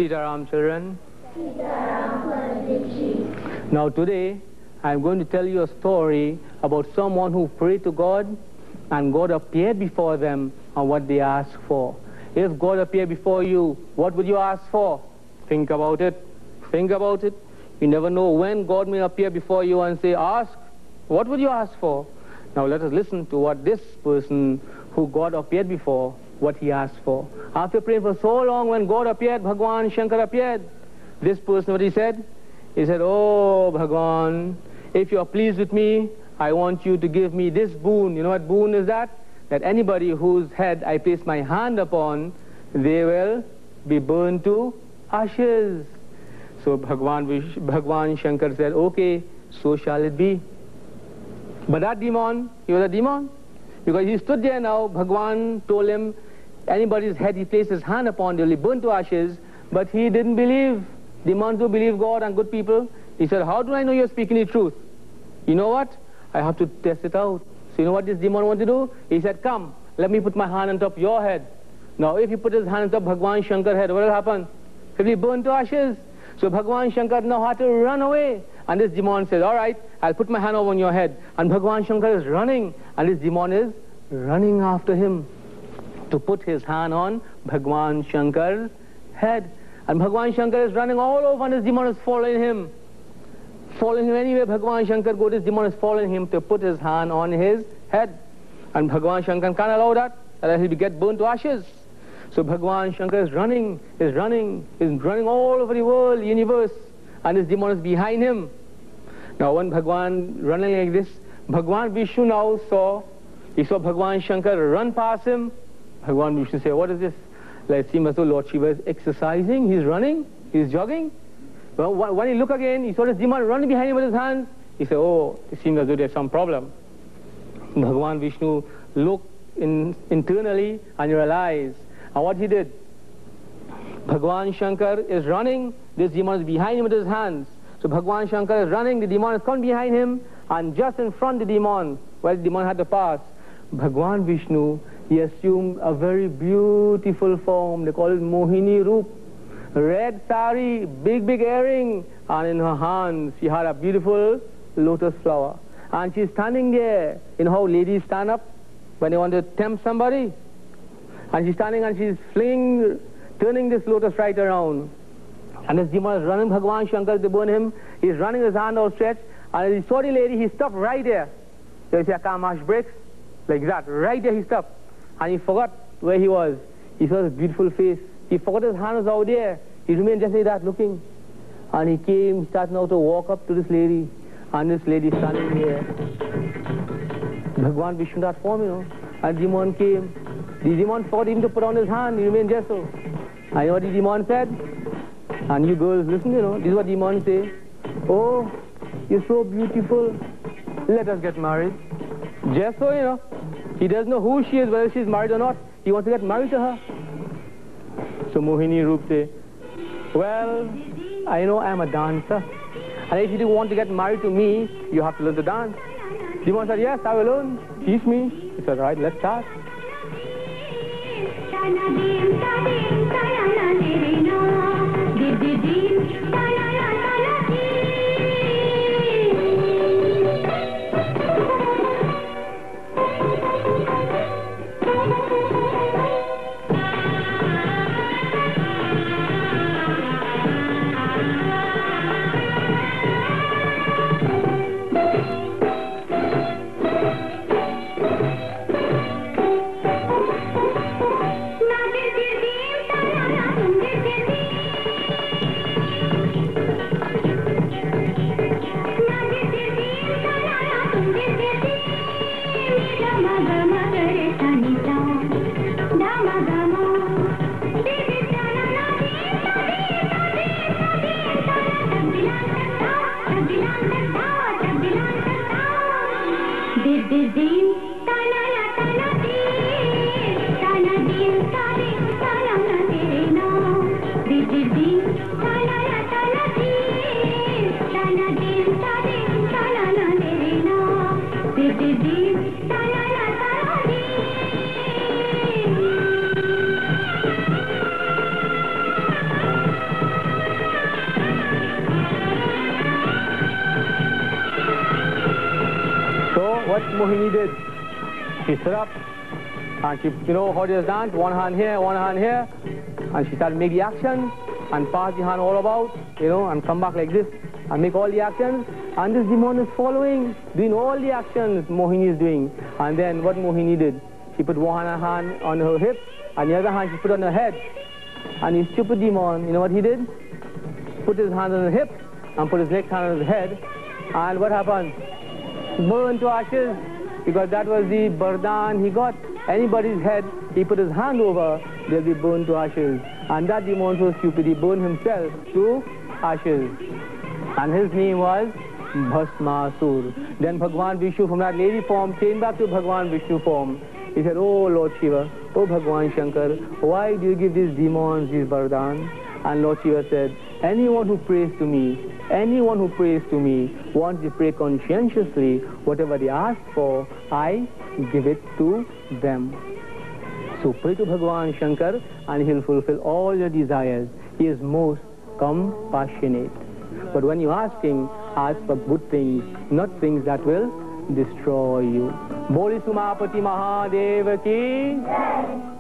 Sitaram, children. Now today, I'm going to tell you a story about someone who prayed to God and God appeared before them and what they asked for. If God appeared before you, what would you ask for? Think about it. Think about it. You never know when God may appear before you and say, ask. What would you ask for? Now let us listen to what this person who God appeared before, what he asked for. After praying for so long, when God appeared, Bhagwan Shankar appeared. This person, what he said? He said, oh, Bhagwan, if you are pleased with me, I want you to give me this boon. You know what boon is that? That anybody whose head I place my hand upon, they will be burned to ashes. So Bhagwan Shankar said, okay, so shall it be. But that demon, he was a demon. Because he stood there now, Bhagwan told him, anybody's head he placed his hand upon, they'll be burnt to ashes. But he didn't believe. Demons do believe God and good people. He said, how do I know you're speaking the truth? You know what? I have to test it out. So you know what this demon wanted to do? He said, come, let me put my hand on top of your head. Now if he put his hand on top of Bhagwan Shankar's head, what will happen? He'll be burned to ashes. So Bhagwan Shankar now had to run away. And this demon said, all right, I'll put my hand over on your head. And Bhagwan Shankar is running. And this demon is running after him to put his hand on Bhagwan Shankar's head. And Bhagwan Shankar is running all over and this demon is following him. Following him anywhere Bhagwan Shankar goes, this demon is following him to put his hand on his head. And Bhagwan Shankar can't allow that he'll get burnt to ashes. So Bhagwan Shankar is running all over the world, universe. And this demon is behind him. Now when Bhagwan running like this, Bhagwan Vishnu now saw Bhagwan Shankar run past him. Bhagwan Vishnu said, what is this? Like, it seems as though Lord Shiva is exercising, he's running, he's jogging. Well, when he looked again, he saw this demon running behind him with his hands. He said, oh, it seems as though there's some problem. Bhagwan Vishnu looked internally and realized. And what he did? Bhagwan Shankar is running, this demon is behind him with his hands. So Bhagwan Shankar is running, the demon is coming behind him, and just in front of the demon, where the demon had to pass, Bhagwan Vishnu, he assumed a very beautiful form. They call it Mohini Roop. Red sari, big earring, and in her hands she had a beautiful lotus flower. And she's standing there. You know how ladies stand up when they want to tempt somebody? And she's standing and she's turning this lotus right around. And this demon is running Bhagwan Shankar to burn him. He's running his hand outstretched. And he saw the lady, he stopped right there. So you see a car march brakes? Like that. Right there he stopped. And he forgot where he was. He saw his beautiful face. He forgot his hand was out there. He remained just like that looking. And he came, started now to walk up to this lady. And this lady standing here. Bhagwan Vishnu that form, you know. And the demon came. The demon forgot even to put on his hand. He remained just so. And you know what the demon said? And you girls listen, you know. This is what the demon say. Oh, you're so beautiful. Let us get married. Just so, you know. He doesn't know who she is, whether she's married or not. He wants to get married to her. So Mohini Roop say, well, I know I'm a dancer. And if you do want to get married to me, you have to learn to dance. Demon said, yes, I will learn. Teach me. He said, right, let's start. what Mohini did, she stood up and she, you know, how does dance, one hand here, and she started to make the action and pass the hand all about, you know, and come back like this and make all the actions. And this demon is following, doing all the actions Mohini is doing. And then what Mohini did, she put one hand on her hip and the other hand she put on her head. And the stupid demon, you know what he did? Put his hand on his hip and put his next hand on his head. And what happened? Burned to ashes, because that was the bardan he got. Anybody's head he put his hand over, they'll be burned to ashes. And that demon was so stupid, he burned himself to ashes. And his name was Bhasmasur. Then Bhagwan Vishnu from that lady form came back to Bhagwan Vishnu form. He said, oh Lord Shiva, oh Bhagwan Shankar, why do you give these demons these vardhan? And Lord Shiva said, anyone who prays to me, wants to pray conscientiously, whatever they ask for, I give it to them. So pray to Bhagwan Shankar and he'll fulfill all your desires. He is most compassionate. But when you ask him, ask for good things, not things that will destroy you. Boli Sumapati Mahadev ki